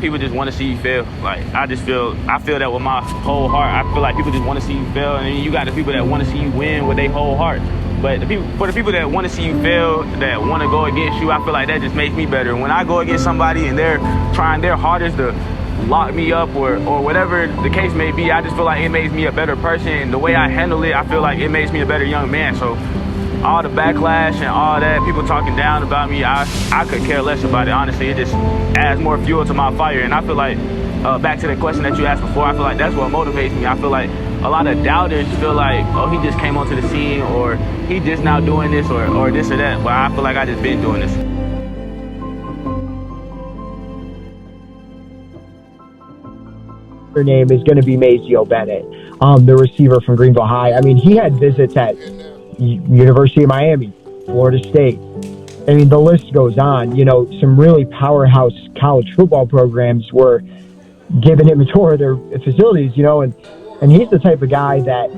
people just want to see you fail. Like, I feel that with my whole heart. I feel like people just want to see you fail, and then you got the people that want to see you win with their whole heart. But for the people that want to see you fail, that want to go against you, I feel like that just makes me better. When I go against somebody and they're trying their hardest to lock me up or whatever the case may be, I just feel like it makes me a better person. And the way I handle it, I feel like it makes me a better young man. So all the backlash and all that, people talking down about me, I could care less about it. Honestly, it just adds more fuel to my fire. And I feel like, back to the question that you asked before, I feel like that's what motivates me. I feel like a lot of doubters feel like, oh, he just came onto the scene, or he just now doing this, or this or that. But I feel like I just been doing this. Her name is going to be Mazeo Bennett, the receiver from Greenville High. I mean, he had visits at University of Miami, Florida State. I mean, the list goes on. You know, some really powerhouse college football programs were giving him a tour of their facilities, you know, and he's the type of guy that,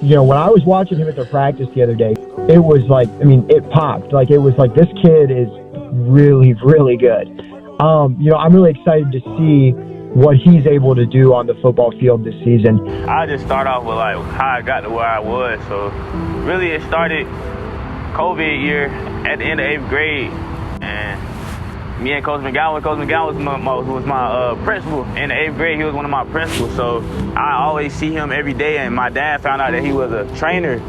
you know, when I was watching him at the practice the other day, it was like, I mean, it popped. Like, it was like, this kid is really, really good. You know, I'm really excited to see what he's able to do on the football field this season. I just start off with like how I got to where I was. So really it started COVID year at the end of 8th grade, and me and Coach McGowan was my principal. In the 8th grade, he was one of my principals. So I always see him every day, and my dad found out that he was a trainer.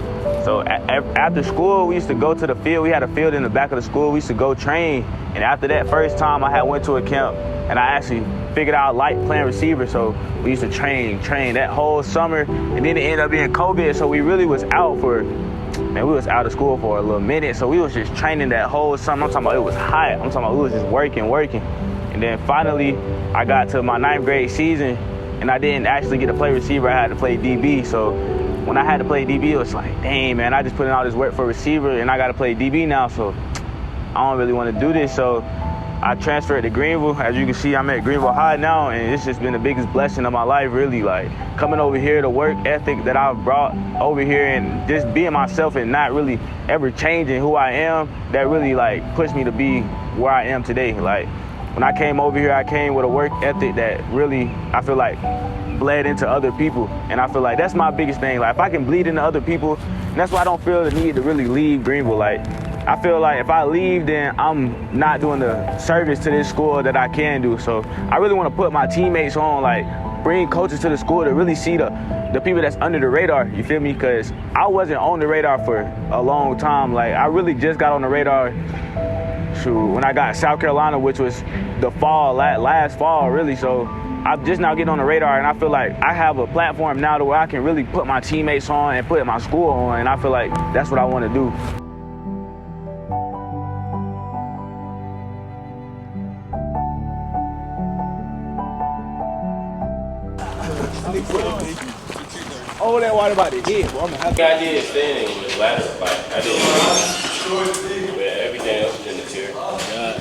So after school, we used to go to the field. We had a field in the back of the school. We used to go train. And after that first time, I had went to a camp, and I actually figured out like playing receiver. So we used to train that whole summer, and then it ended up being COVID. So we really was out we was out of school for a little minute. So we was just training that whole summer. I'm talking about it was hot. I'm talking about we was just working. And then finally, I got to my 9th grade season, and I didn't actually get to play receiver. I had to play DB. So when I had to play DB, it was like, dang, man, I just put in all this work for receiver, and I got to play DB now. So I don't really want to do this. So I transferred to Greenville. As you can see, I'm at Greenville High now, and it's just been the biggest blessing of my life, really. Like, coming over here, the work ethic that I've brought over here, and just being myself and not really ever changing who I am, that really, like, pushed me to be where I am today. Like, when I came over here, I came with a work ethic that really, I feel like, bled into other people. And I feel like that's my biggest thing. Like, if I can bleed into other people, and that's why I don't feel the need to really leave Greenville. Like, I feel like if I leave, then I'm not doing the service to this school that I can do. So I really want to put my teammates on, like, bring coaches to the school to really see the people that's under the radar, you feel me? Because I wasn't on the radar for a long time. Like, I really just got on the radar when I got South Carolina, which was the fall, last fall, really. So I'm just now getting on the radar, and I feel like I have a platform now to where I can really put my teammates on and put my school on, and I feel like that's what I want to do. Oh, that water about the head, bro. I did standing with ladder, like I did. But everything else was in the chair. Oh God.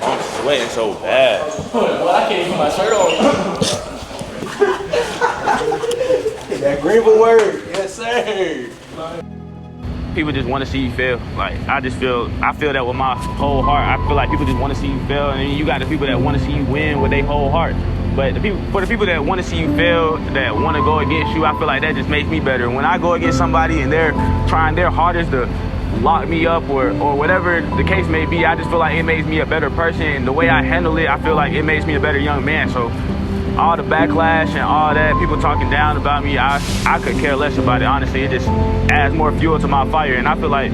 I'm sweating so bad. Well, I can't even put my shirt on. That Greenville word, yes sir. People just want to see you fail. Like, I feel that with my whole heart. I feel like people just want to see you fail, and then you got the people that want to see you win with their whole heart. But for the people that want to see you fail, that want to go against you, I feel like that just makes me better. When I go against somebody and they're trying their hardest to lock me up or whatever the case may be, I just feel like it makes me a better person. And the way I handle it, I feel like it makes me a better young man. So all the backlash and all that, people talking down about me, I could care less about it. Honestly, it just adds more fuel to my fire. And I feel like,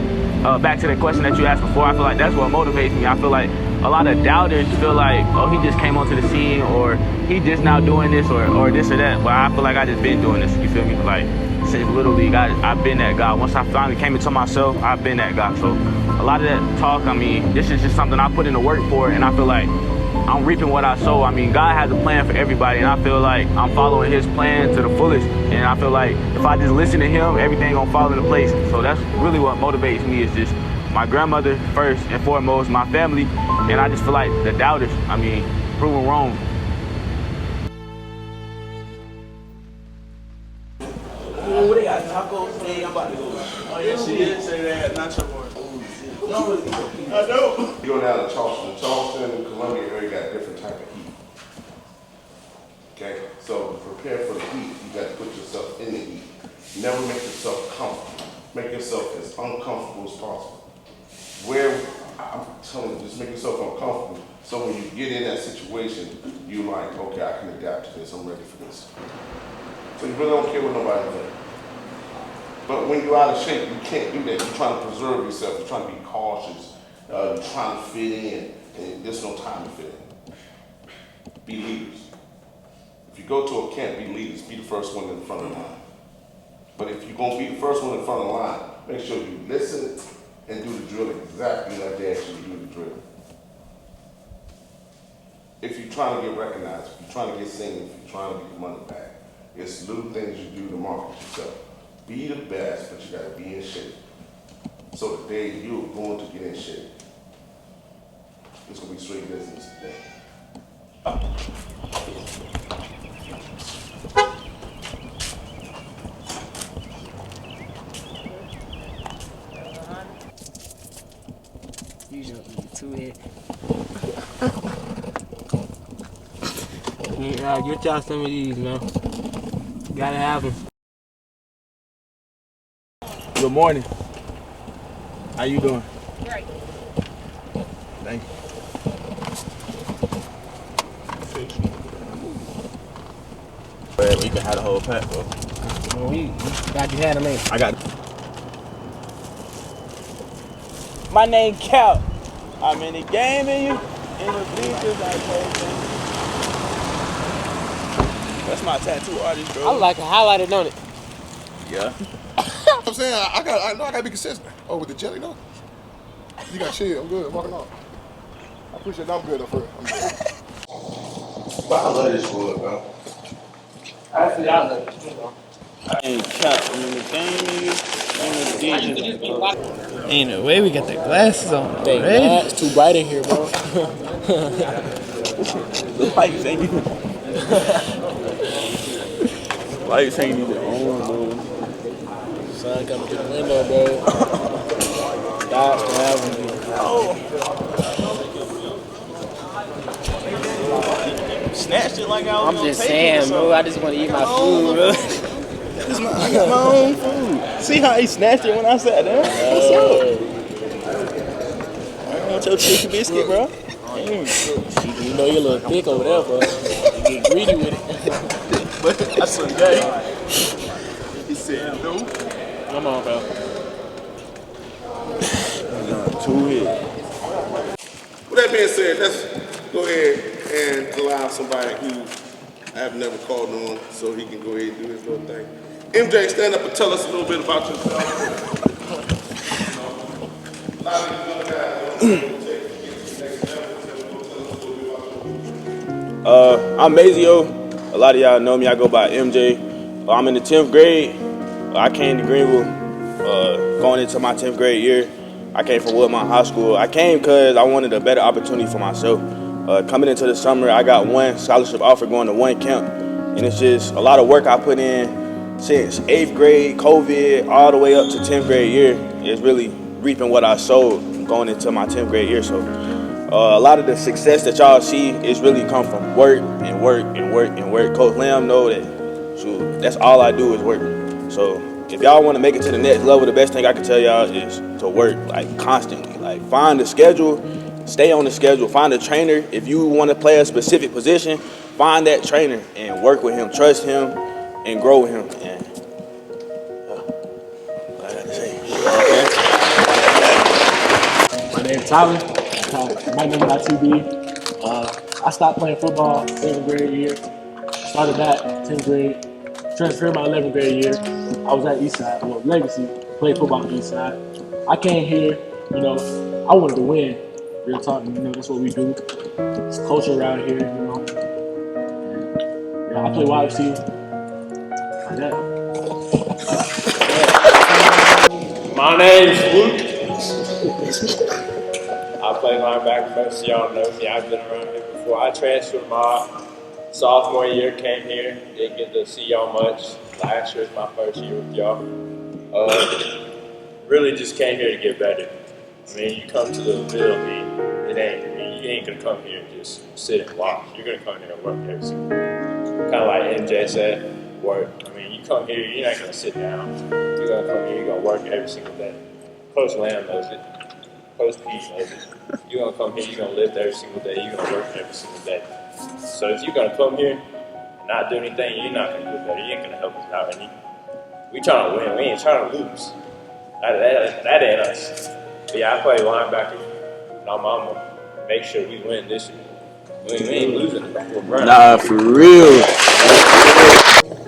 back to the question that you asked before, I feel like that's what motivates me. I feel like a lot of doubters feel like, oh, he just came onto the scene, or he just now doing this, or this or that. But I feel like I just been doing this, you feel me? Like, since Little League, I've been that guy. Once I finally came into myself, I've been that guy. So a lot of that talk, I mean, this is just something I put in the work for, and I feel like I'm reaping what I sow. I mean, God has a plan for everybody, and I feel like I'm following his plan to the fullest. And I feel like if I just listen to him, everything gonna fall into place. So that's really what motivates me, is just my grandmother first and foremost, my family, and I just feel like the doubters, I mean, proven wrong. Oh, they got tacos. Hey, I'm about to go. Oh, yeah, she did say they had nacho bars. I know. You go down to Charleston, Columbia area got different type of heat. prepare for the heat, you got to put yourself in the heat. Never make yourself comfortable. Make yourself as uncomfortable as possible. I'm telling you, just make yourself uncomfortable so when you get in that situation, you're like, okay, I can adapt to this, I'm ready for this. So you really don't care what nobody thinks. But when you're out of shape, you can't do that. You're trying to preserve yourself, you're trying to be cautious, you're trying to fit in, and there's no time to fit in. Be leaders. If you go to a camp, be leaders, be the first one in the front of the line. But if you're gonna be the first one in front of the line, make sure you listen and do the drill exactly like they actually do the drill. If you're trying to get recognized, if you're trying to get seen, if you're trying to get your money back, it's little things you do to market yourself. Be the best, but you gotta be in shape. So the day you're going to get in shape, it's gonna be straight business today. You don't eat too heavy. Yeah, get y'all some of these, man. Gotta have them. Good morning. How you doing? Great. Thank you. You can have the whole pack, bro. Well, you got you had them in. I got it. My name Cal. I'm in the game in you. In the bleachers, I play. That's my tattoo artist, bro. I like it highlighted, don't it? Yeah. I'm saying I know I gotta be consistent. Oh, with the jelly though? You got shit, I'm good, I'm walking off. I appreciate that, I'm good up here. I'm good. But I love this wood, bro. Actually, I love it. And Cal, I'm in the game in you. In the bleachers. Ain't no way we got the glasses on. Dang, man, it's too bright in here, bro. The lights ain't even. Lights ain't even on, bro. Sun coming through the window, bro. Dots can have them. Snatched it like I was I'm just saying, bro. I just want to eat my food, bro. I got my own food. See how he snatched it when I sat down? What's up? I want your chicken biscuit, bro. You know you're a little thick over there, bro. You get greedy with it. But I said, yeah. He said, no. Come on, bro. Two hit. With that being said, let's go ahead and allow somebody who I have never called on so he can go ahead and do his little thing. MJ, stand up and tell us a little bit about yourself. I'm Mazeo. A lot of y'all know me. I go by MJ. I'm in the 10th grade. I came to Greenville going into my 10th grade year. I came from Woodmont High School. I came because I wanted a better opportunity for myself. Coming into the summer, I got one scholarship offer going to one camp. And it's just a lot of work I put in since 8th grade, COVID, all the way up to 10th grade year. It's really reaping what I sowed going into my 10th grade year. So a lot of the success that y'all see is really come from work and work and work and work. Coach Lamb know that, shoot, that's all I do is work. So if y'all want to make it to the next level, the best thing I can tell y'all is to work, like, constantly. Like, find the schedule, stay on the schedule, find a trainer. If you want to play a specific position, find that trainer and work with him, trust him, and grow with him. And what I got to say. My name's Tyler. My name is TB. I stopped playing football 7th grade year. Started back 10th grade. Transferred my 11th grade year. I was at Eastside, well, Legacy. Played football at Eastside. I came here, you know, I wanted to win. Real talk, you know, that's what we do. It's culture around here, you know. And, yeah, I play wide receiver. Like that. My name's Luke. I play linebacker. Most of y'all know me. I've been around here before. I transferred my sophomore year, came here. Didn't get to see y'all much. Last year was my first year with y'all. Really just came here to get better. I mean, you come to the field, you ain't gonna come here and just sit and watch. You're gonna come here and work every single day. kind of like MJ said, work. I mean, you come here, you're not gonna sit down. You're gonna come here, you're gonna work every single day. Coach Lamb knows it. Coach P knows it. You're gonna come here, you're gonna lift every single day. You're gonna work every single day. So if you're gonna come here and not do anything, you're not gonna do better. You ain't gonna help us out any. We trying to win. We ain't trying to lose. That ain't us. But yeah, I play linebacker. And I'm gonna make sure we win this year. We ain't losing it. Nah, for real.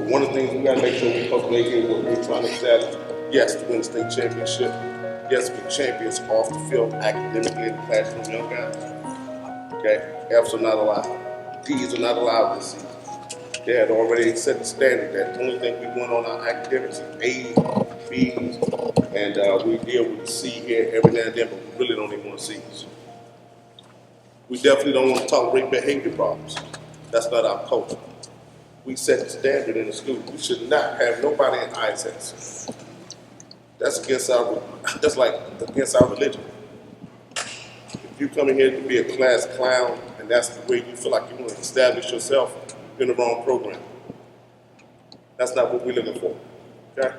One of the things we gotta make sure we calculate here what we're trying to establish. Yes, to win the state championship. Yes, be champions off the field, academically in the classroom, young guys. Okay, F's are not allowed. D's are not allowed this season. They had already set the standard that the only thing we want on our academics is A's, B's, and we deal with the C here every now and then, but we really don't even want C's. We definitely don't want to tolerate behavior problems. That's not our culture. We set the standard in the school. We should not have nobody in eye tests. That's against our religion. If you come in here to be a class clown and that's the way you feel like you want to establish yourself, you're in the wrong program. That's not what we're looking for. Okay?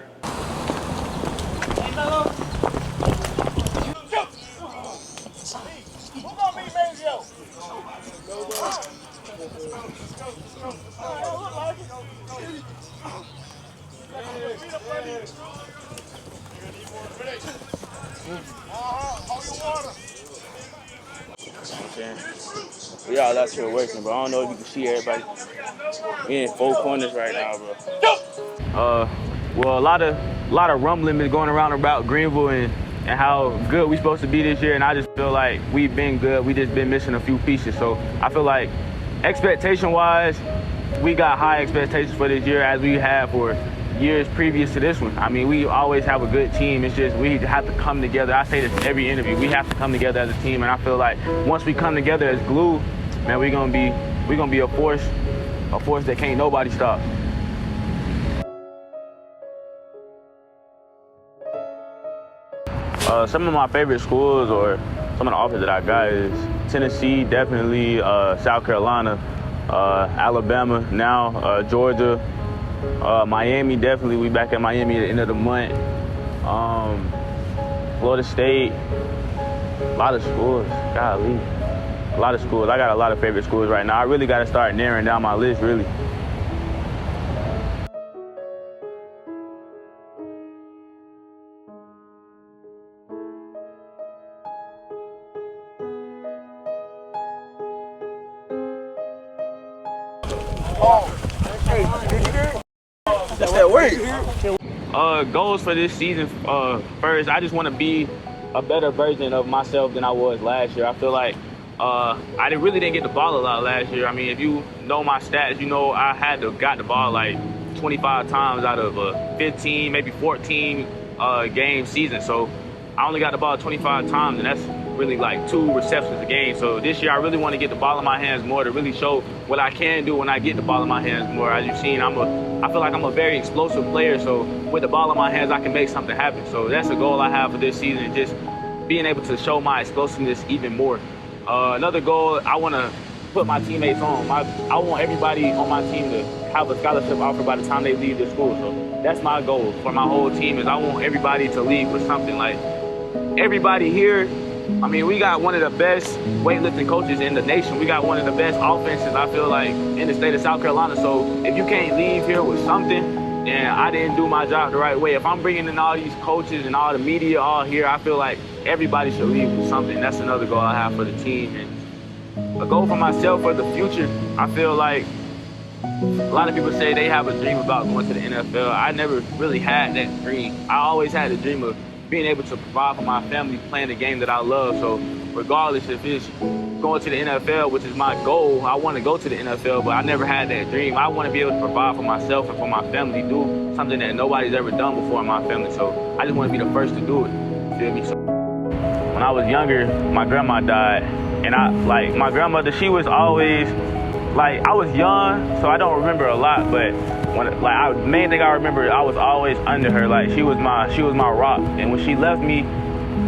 Who gonna beat Mazeo? We all out here working, but I don't know if you can see everybody. We in 4 corners right now, bro. Well, a lot of rumbling is going around about Greenville and how good we supposed to be this year, and I just feel like we've been good. We just been missing a few pieces. So I feel like expectation-wise, we got high expectations for this year as we have for years previous to this one. I mean, we always have a good team. It's just we have to come together. I say this every interview. We have to come together as a team, and I feel like once we come together as glue, man, we're gonna be a force that can't nobody stop. Some of my favorite schools or some of the offers that I got is Tennessee, definitely, South Carolina, Alabama, now Georgia, Miami, definitely. We back at Miami at the end of the month. Florida State, a lot of schools, golly. A lot of schools. I got a lot of favorite schools right now. I really got to start narrowing down my list, really. That's that work. Goals for this season, first, I just want to be a better version of myself than I was last year. I feel like I really didn't get the ball a lot last year. I mean, if you know my stats, you know I got the ball like 25 times out of a 15, maybe 14 game season. So I only got the ball 25 times, and that's really like 2 receptions a game. So this year I really want to get the ball in my hands more to really show what I can do when I get the ball in my hands more. As you've seen, I feel like I'm a very explosive player. So with the ball in my hands, I can make something happen. So that's a goal I have for this season, just being able to show my explosiveness even more. Another goal, I want to put my teammates on. I want everybody on my team to have a scholarship offer by the time they leave the school. So that's my goal for my whole team, is I want everybody to leave with something. Like everybody here, I mean, we got one of the best weightlifting coaches in the nation. We got one of the best offenses, I feel like, in the state of South Carolina. So if you can't leave here with something, then I didn't do my job the right way. If I'm bringing in all these coaches and all the media all here, I feel like everybody should leave with something. That's another goal I have for the team. And a goal for myself for the future, I feel like a lot of people say they have a dream about going to the NFL. I never really had that dream. I always had a dream of being able to provide for my family, playing the game that I love. So regardless if it's going to the NFL, which is my goal, I want to go to the NFL, but I never had that dream. I want to be able to provide for myself and for my family, do something that nobody's ever done before in my family. So I just want to be the first to do it. You feel me? So when I was younger, my grandma died, and my grandmother, she was always, I was young, so I don't remember a lot, but main thing I remember, I was always under her. She was my rock, and when she left me,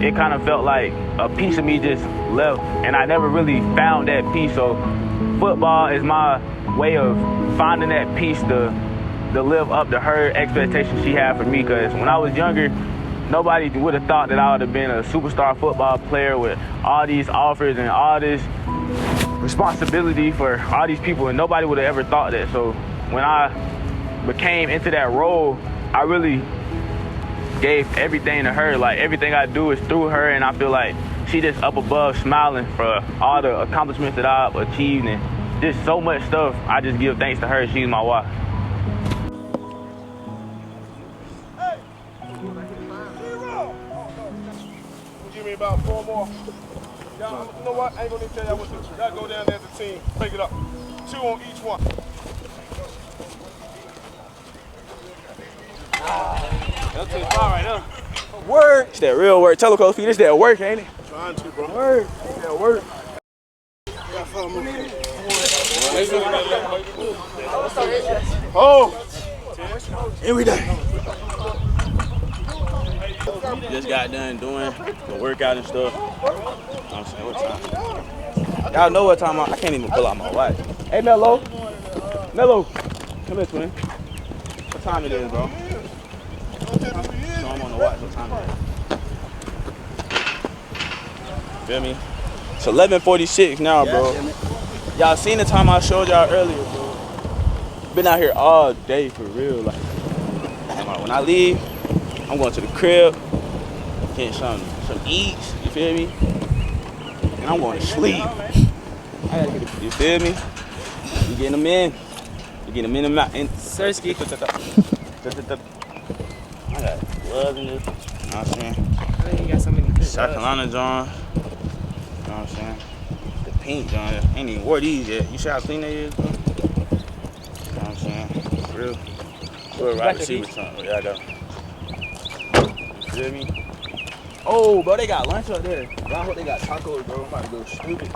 it kind of felt like a piece of me just left, and I never really found that piece. So football is my way of finding that piece to live up to her expectations she had for me. Because when I was younger, nobody would have thought that I would have been a superstar football player with all these offers and all this responsibility for all these people, and nobody would have ever thought that. So when I became into that role, I really gave everything to her. Like, everything I do is through her, and I feel like she just up above smiling for all the accomplishments that I've achieved, and just so much stuff. I just give thanks to her. She's my wife. Give me about 4 more. Y'all, you know what? I ain't gonna even tell y'all what to do. Y'all go down there as a team, break it up. 2 on each one. That's too far right now. Work. It's that real work. Tell her, Coach P, this that work, ain't it? Trying to, bro. Work. It's that work. Oh! And we done. Just got done doing the workout and stuff. I'm saying, what time? Y'all know what time I can't even pull out my watch. Hey, Mello. Mello. Come here, twin. What time it is, bro? So I'm on the watch. What time it is? Feel me? It's 11:46 now, bro. Y'all seen the time I showed y'all earlier, bro. Been out here all day for real. Like, when I leave, I'm going to the crib, getting some eats, you feel me? And I'm going to sleep. I gotta get it, you feel me? You getting them in. You getting them in the mouth. Sersky. I got gloves in this. You know what I'm saying? I think you got something to South Carolina John. You know what I'm saying? The pink John. Ain't even wore these yet. You see how clean they is, bro? You know what I'm saying? For real. We're right receiver something. Yeah, I got them. You feel me? Oh, bro, they got lunch up there. I hope they got tacos, bro. I'm about to go stupid.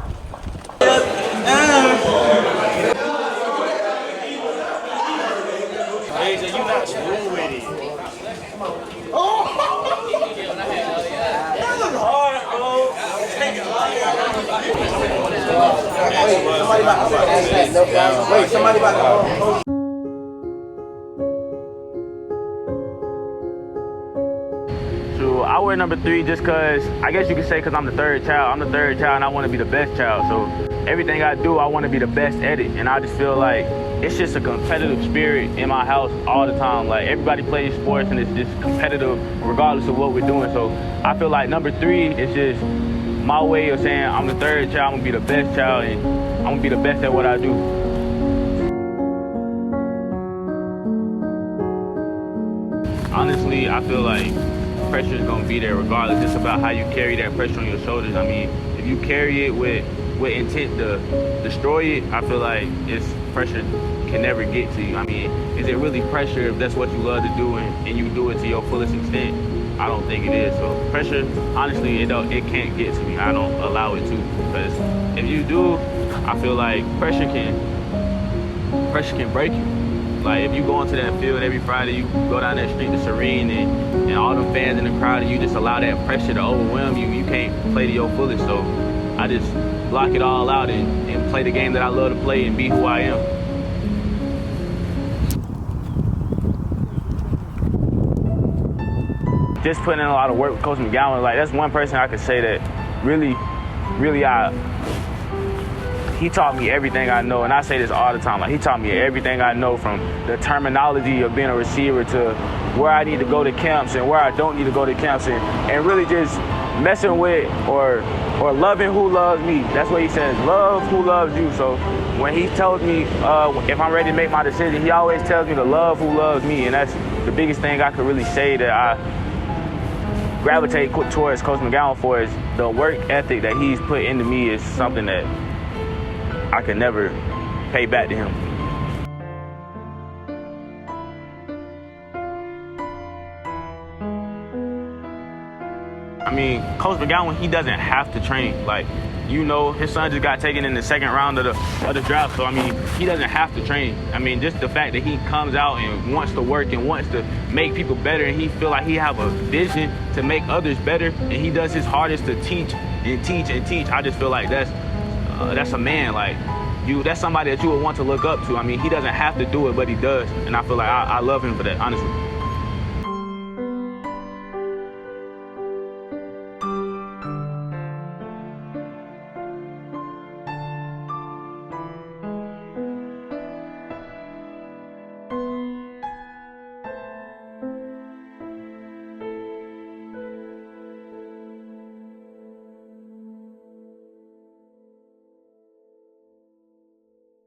Hey, so you not smooth with it. That look hard, bro. Take it hard. Wait, somebody about to I wear number 3 just because, I guess you could say, because I'm the third child. I'm the third child and I want to be the best child. So everything I do, I want to be the best at it. And I just feel like it's just a competitive spirit in my house all the time. Like, everybody plays sports and it's just competitive regardless of what we're doing. So I feel like number 3 is just my way of saying I'm the third child, I'm going to be the best child, and I'm going to be the best at what I do. Honestly, I feel like pressure is gonna be there regardless. It's about how you carry that pressure on your shoulders. I mean, if you carry it with intent to destroy it, I feel like pressure can never get to you. I mean, is it really pressure if that's what you love to do and you do it to your fullest extent? I don't think it is. So pressure, honestly, it can't get to me. I don't allow it to, because if you do, I feel like pressure can break you. Like, if you go into that field every Friday, you go down that street to Serene and all them fans in the crowd, and you just allow that pressure to overwhelm you, you can't play to your fullest. So I just block it all out and play the game that I love to play and be who I am. Just putting in a lot of work with Coach McGowan, like, that's one person I could say that really he taught me everything I know, and I say this all the time. Like, he taught me everything I know, from the terminology of being a receiver to where I need to go to camps and where I don't need to go to camps, and really just messing with or loving who loves me. That's what he says, love who loves you. So when he tells me if I'm ready to make my decision, he always tells me to love who loves me, and that's the biggest thing I could really say that I gravitate towards Coach McGowan for, is the work ethic that he's put into me is something that I could never pay back to him. I mean, Coach McGowan, he doesn't have to train. Like, you know, his son just got taken in the second round of the draft. So, I mean, he doesn't have to train. I mean, just the fact that he comes out and wants to work and wants to make people better, and he feel like he have a vision to make others better, and he does his hardest to teach and teach and teach. I just feel like that's a man. Like, that's somebody that you would want to look up to. I mean, he doesn't have to do it, but he does. And I feel like I love him for that, honestly.